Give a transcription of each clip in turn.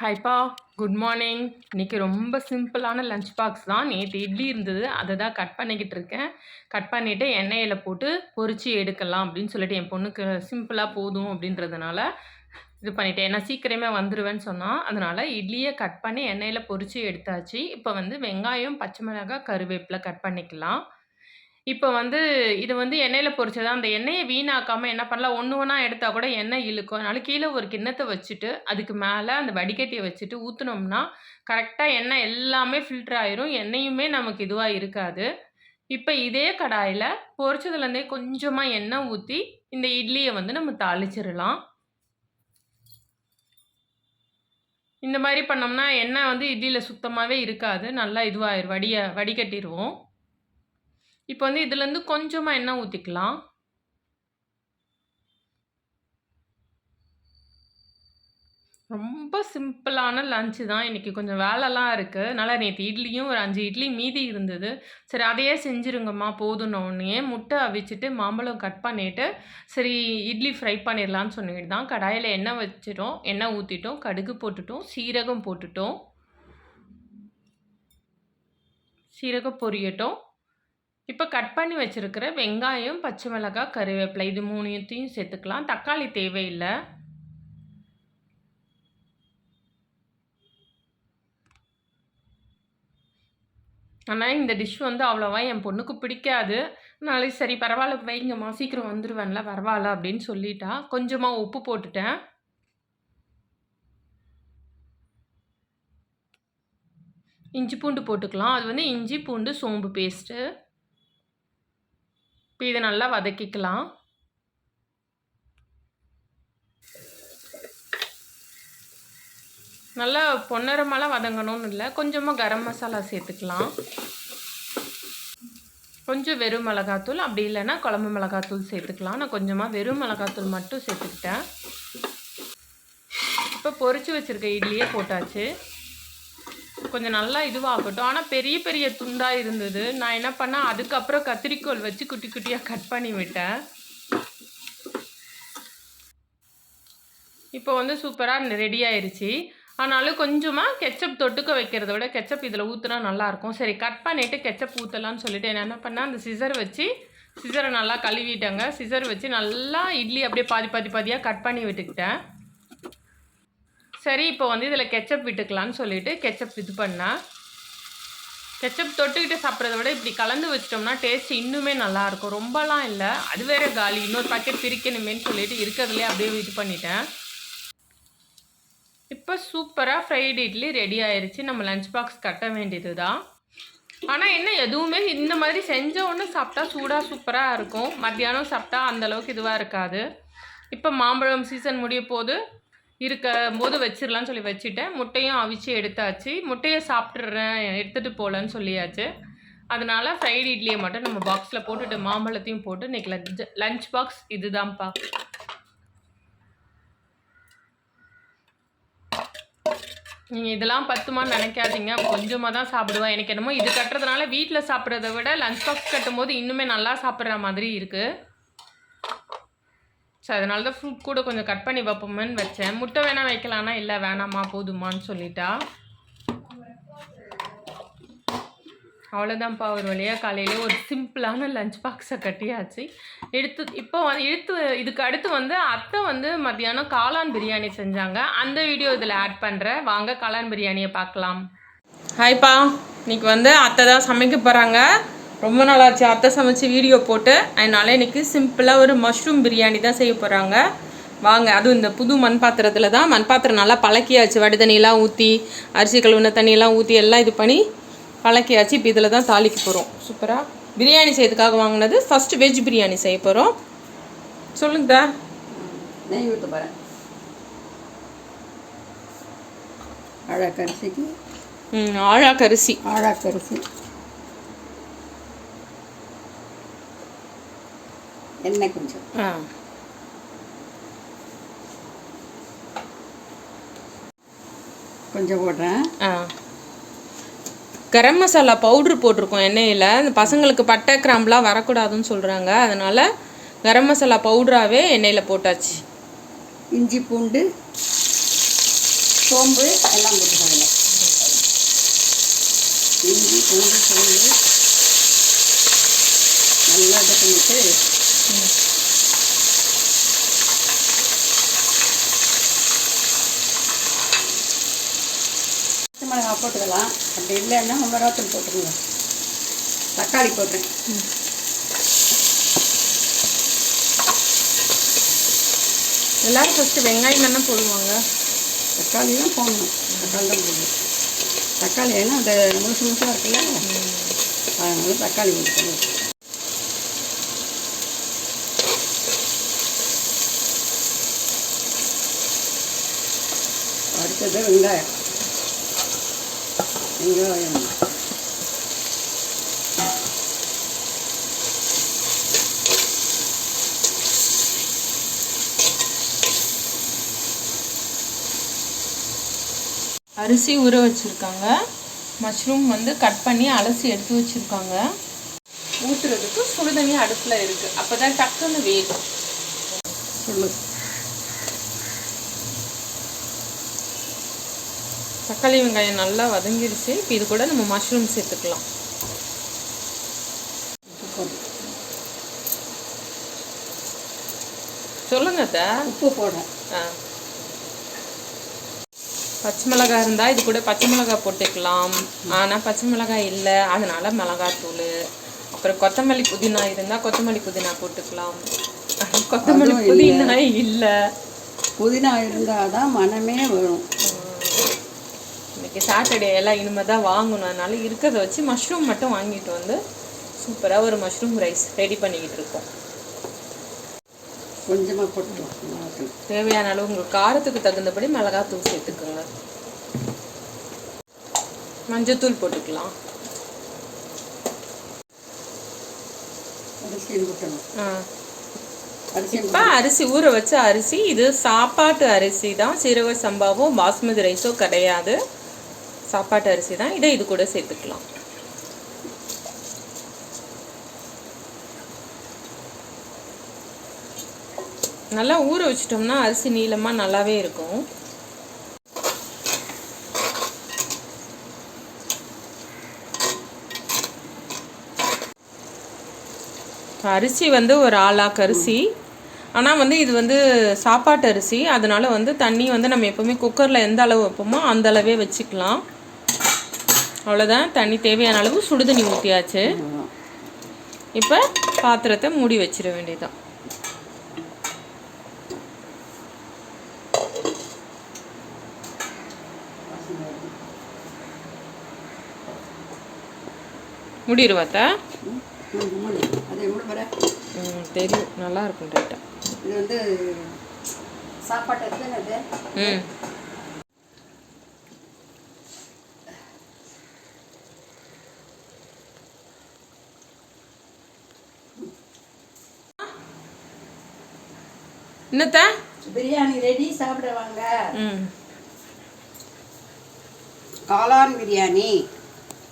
ஹாய்ப்பா, good morning. இன்னைக்கு ரொம்ப சிம்பிளான லஞ்ச் பாக்ஸ் தான். நேற்று இட்லி இருந்தது, அதை தான் கட் பண்ணிக்கிட்டு இருக்கேன். கட் பண்ணிவிட்டு எண்ணெயில் போட்டு பொரிச்சு எடுக்கலாம் அப்படின்னு சொல்லிட்டு என் பொண்ணுக்கு சிம்பிளாக போதும் அப்படின்றதுனால இது பண்ணிட்டேன். ஏன்னா சீக்கிரமே வந்துடுவேன்னு சொன்னால், அதனால் இட்லியை கட் பண்ணி எண்ணெயில் பொரிச்சு எடுத்தாச்சு. இப்போ வந்து வெங்காயம், பச்சை மிளகாய், கருவேப்பிலை கட் பண்ணிக்கலாம். இப்போ வந்து இது வந்து எண்ணெயில பொரிச்சதா, அந்த எண்ணெய வீணாக்காம என்ன பண்ணலாம், ஒண்ணு ஒண்ணா எடுத்தா கூட எண்ணெய் இழுக்கும். அதனால கீழ ஒரு கிண்ணத்த வச்சுட்டு, அதுக்கு மேல அந்த வடிகட்டிய வச்சுட்டு ஊத்துனோம்னா, கரெக்ட்டா எண்ணெய் எல்லாமே ஃபில்டர் ஆயிரும். எண்ணெயுமே நமக்கு இதுவா இருக்காது. இப்ப இதே கடாயில பொரிச்சதுலேருந்தே கொஞ்சமா எண்ணெய் ஊத்தி, இந்த இட்லிய வந்து நம்ம தாளிச்சிரலாம். இந்த மாரி பண்ணோம்னா, எண்ணெய் வந்து இட்லில சுத்தமாவே இருக்காது. நல்லா இதுவாயிரும். வடிகட்டிருவோம். இப்போ வந்து இதுலேருந்து கொஞ்சமா எண்ணெய் ஊத்திக்கலாம். ரொம்ப சிம்பிளான லஞ்ச் தான். இன்னைக்கு கொஞ்சம் வேலைலாம் இருக்கு. அதனால நேத்து இட்லியும் ஒரு 5 இட்லி மீதி இருந்தது. சரி அதையே செஞ்சுருங்கம்மா போதுன்னோனயே, முட்டை அவிச்சுட்டு, மாம்பழம் கட் பண்ணிட்டு, சரி இட்லி ஃப்ரை பண்ணிடலான்னு சொல்லிட்டு தான் கடாயில எண்ணெய் வச்சுட்டோம். எண்ணெய் ஊத்திட்டோம். கடுகு போட்டுட்டோம். சீரகம் போட்டுட்டோம். சீரகம் பொரியட்டும். இப்போ கட் பண்ணி வச்சிருக்கிற வெங்காயம், பச்சை மிளகாய், கருவேப்பிலை இது 3த்தையும் சேர்த்துக்கலாம். தக்காளி தேவையில்ல. ஆனா இந்த டிஷ் வந்து அவ்வளவா என் பொண்ணுக்கு பிடிக்காது. அதனால சரி பரவால்ல வைங்கம்மா சீக்கிரம் வந்துருவேன்ல பரவால்ல அப்படின்னு சொல்லிட்டா. கொஞ்சமா உப்பு போட்டுட்டேன். இஞ்சி பூண்டு போட்டுக்கலாம். அது வந்து இஞ்சி பூண்டு சோம்பு பேஸ்ட்டு. இப்போ இதை நல்லா வதக்கிக்கலாம். நல்லா பொன்னிறமாலாம் வதங்கணும்னு இல்லை. கொஞ்சமாக கரம் மசாலா சேர்த்துக்கலாம். கொஞ்சம் வெறும் மிளகாத்தூள், அப்படி இல்லைன்னா குழம்பு மிளகாத்தூள் சேர்த்துக்கலாம். நான் கொஞ்சமாக வெறும் மிளகாத்தூள் மட்டும் சேர்த்துக்கிட்டேன். இப்போ பொரிச்சு வச்சுருக்க இட்லியே போட்டாச்சு. கொஞ்சம் நல்லா இதுவாகட்டும். ஆனால் பெரிய பெரிய துண்டாக இருந்தது. நான் என்ன பண்ணேன், அதுக்கப்புறம் கத்திரிக்கோல் வச்சு குட்டி குட்டியாக கட் பண்ணி விட்டேன். இப்போ வந்து சூப்பராக ரெடி ஆயிடுச்சு. ஆனாலும் கொஞ்சமாக கெச்சப் தொட்டுக்க வைக்கிறத விட கெச்சப் இதில் ஊற்றினா நல்லாயிருக்கும். சரி கட் பண்ணிவிட்டு கெச்சப் ஊற்றலான்னு சொல்லிட்டு என்ன பண்ணேன், அந்த சிசரை நல்லா கழுவிட்டேங்க. சிசர் வச்சு நல்லா இட்லி அப்படியே பாதியாக கட் பண்ணி விட்டுக்கிட்டேன். சரி இப்போ வந்து இதில் கெச்சப் விட்டுக்கலான்னு சொல்லிட்டு கெச்சப் இது பண்ணேன். கெச்சப் தொட்டுக்கிட்டு சாப்பிட்றத விட இப்படி கலந்து வச்சிட்டோம்னா டேஸ்ட் இன்னுமே நல்லாயிருக்கும். ரொம்பலாம் இல்லை, அது வேறு காலி, இன்னொரு பாக்கெட் பிரிக்கணுமேன்னு சொல்லிட்டு இருக்கிறதுலே அப்படியே இது பண்ணிட்டேன். இப்போ சூப்பராக ஃப்ரைடு இட்லி ரெடி ஆயிடுச்சு. நம்ம லஞ்ச் பாக்ஸ் கட்ட வேண்டியது தான். ஆனால் என்ன எதுவுமே இந்த மாதிரி செஞ்ச ஒன்று சாப்பிட்டா சூடாக சூப்பராக இருக்கும். மத்தியானம் சாப்பிட்டா அந்தளவுக்கு இதுவாக இருக்காது. இப்போ மாம்பழம் சீசன் முடிய போது போது வச்சிடலான்னு சொல்லி வச்சுட்டேன். முட்டையும் அவிச்சு எடுத்தாச்சு. முட்டையை சாப்பிட்றேன் எடுத்துகிட்டு போகலன்னு சொல்லியாச்சு. அதனால் ஃப்ரைடு இட்லியை மட்டும் நம்ம பாக்ஸில் போட்டுட்டு மாம்பழத்தையும் போட்டு இன்றைக்கி லஞ்ச் பாக்ஸ் இதுதான்ப்பா. நீங்கள் இதெல்லாம் பத்துமான்னு நினைக்காதீங்க. கொஞ்சமாக தான் சாப்பிடுவேன். எனக்கு என்னமோ இது கட்டுறதுனால வீட்டில் சாப்பிட்றத விட லஞ்ச் பாக்ஸ் கட்டும்போது இன்னுமே நல்லா சாப்பிட்ற மாதிரி இருக்குது. ஸோ அதனால தான் ஃப்ரூட் கூட கொஞ்சம் கட் பண்ணி வைப்போமேன்னு வச்சேன். முட்டை வேணால் வைக்கலான்னா இல்லை வேணாம்மா போதுமான்னு சொல்லிட்டா. அவ்வளோதான்ப்பா, ஒரு வழியாக காலையிலே ஒரு சிம்பிளான லஞ்ச் பாக்ஸை கட்டியாச்சு. இதுக்கு அடுத்து வந்து அத்தை வந்து மத்தியானம் காளான் பிரியாணி செஞ்சாங்க. அந்த வீடியோ இதில் ஆட் பண்ணுறேன். வாங்க காளான் பிரியாணியை பார்க்கலாம். ஹாய்ப்பா, இன்னைக்கு வந்து அத்தை தான் சமைக்க போகிறாங்க. ரொம்ப நாளாச்சு அத்தை சமைச்சு வீடியோ போட்டு. அதனால இன்றைக்கி சிம்பிளாக ஒரு மஷ்ரூம் பிரியாணி தான் செய்ய போகிறாங்க. வாங்க, அதுவும் இந்த புது மண் பாத்திரத்தில் தான். மண் பாத்திரம் நல்லா பழக்கியாச்சு. வடி தண்ணியெலாம் ஊற்றி, அரிசி கழுவுன தண்ணியெல்லாம் ஊற்றி எல்லாம் இது பண்ணி பழக்கியாச்சு. இப்போ இதில் தான் தாளிக்க போகிறோம். சூப்பராக பிரியாணி செய்யறதுக்காக வாங்கினது. ஃபஸ்ட்டு வெஜ் பிரியாணி செய்ய போகிறோம். சொல்லுங்க. நெய் ஊற்ற போகிறேன். ஆழாக்கரிசிக்கு ஆழாக்கரிசி எண்ணெய் கொஞ்சம் கொஞ்சம் போடுறேன். கரம் மசாலா பவுட்ரு போட்டிருக்கோம் எண்ணெயில். இந்த பசங்களுக்கு பட்டை கிராம்பெலாம் வரக்கூடாதுன்னு சொல்கிறாங்க. அதனால் கரம் மசாலா பவுடராகவே எண்ணெயில் போட்டாச்சு. இஞ்சி பூண்டு சோம்பு எல்லாம் போட்டுக்கோங்க. இஞ்சி பூண்டு சோம்பு நல்லா இது பண்ணிட்டு பச்சை மிளகாய் போட்டுக்கலாம். அப்படி இல்லைன்னா மிளகாத்தூள் போட்டுக்கோங்க. தக்காளி போட்டுறேன். எல்லோரும் ஃபஸ்ட்டு வெங்காயம் தானே போடுவாங்க. தக்காளி தான் போடணும். தக்காளி தான் போடணும். தக்காளி ஏன்னா அந்த முழுசு முழுசாக இருக்குல்ல, அதனால தக்காளி போட்டுக்கணும். அடுத்தது வெங்காயம். அரிசி ஊற வச்சுருக்காங்க. மஷ்ரூம் வந்து கட் பண்ணி அலசி எடுத்து வச்சுருக்காங்க. ஊற்றுறதுக்கு சுடுதண்ணி அடுப்பில் இருக்குது. அப்போ தான் டக்குன்னு வேகும். தக்காளி வெங்காயம் நல்லா வதங்கிடுச்சு. இப்போ இது கூட நம்ம மஷ்ரூம் சேர்த்துக்கலாம். சொல்லுங்க அத்தை. உப்பு போடுறேன். பச்சை மிளகாய் இருந்தால் இது கூட பச்சை மிளகாய் போட்டுக்கலாம். ஆனால் பச்சை மிளகாய் இல்லை, அதனால் மிளகாத்தூள். அப்புறம் கொத்தமல்லி புதினா இருந்தால் கொத்தமல்லி புதினா போட்டுக்கலாம். கொத்தமல்லி புதினா இல்லை, புதினா இருந்தால் தான் மனமே வரும். இன்னைக்கு சாட்டர்டே எல்லாம் இனிமேல் தான் வாங்கணும். அதனால இருக்கிறத வச்சு மஷ்ரூம் மட்டும் வாங்கிட்டு வந்து சூப்பராக ஒரு மஷ்ரூம் ரைஸ் ரெடி பண்ணிக்கிட்டு இருக்கோம். கொஞ்சமாக போட்டுக்கலாம். தேவையான அளவு உங்களுக்கு காரத்துக்கு தகுந்தபடி மிளகாத்தூள் சேர்த்துக்கோங்க. மஞ்சத்தூள் போட்டுக்கலாம். இப்போ அரிசி ஊற வச்ச அரிசி. இது சாப்பாட்டு அரிசி தான். சீரக சம்பாவும் பாஸ்மதி ரைஸோ கிடையாது. சாப்பாட்டு அரிசி தான். இதை இது கூட சேர்த்துக்கலாம். நல்லா ஊற வச்சிட்டோம்னா அரிசி நீளமாக நல்லாவே இருக்கும். அரிசி வந்து ஒரு ஆளாக்கு அரிசி. ஆனால் வந்து இது வந்து சாப்பாட்டு அரிசி. அதனால வந்து தண்ணி வந்து நம்ம எப்போவுமே குக்கரில் எந்த அளவு வைப்போமோ அந்த அளவே வச்சுக்கலாம். அவ்வளோதான். தண்ணி தேவையான அளவு சுடுதண்ணி ஊற்றியாச்சு. இப்போ பாத்திரத்தை மூடி வச்சிட வேண்டியதுதான். முடிடுவாத்தா? தெரியும், நல்லா இருக்கும். ரைட்டா இது வந்து சாப்பாட்டு அது. என்னத்த பிரியாணி ரெடி, சாப்பிட வாங்க. காளான் பிரியாணி,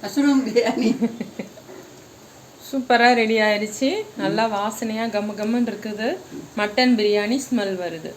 மஷ்ரூம் பிரியாணி சூப்பராக ரெடி ஆயிடுச்சு. நல்லா வாசனையாக கம்ம கம்மன்னு இருக்குது. மட்டன் பிரியாணி ஸ்மெல் வருது.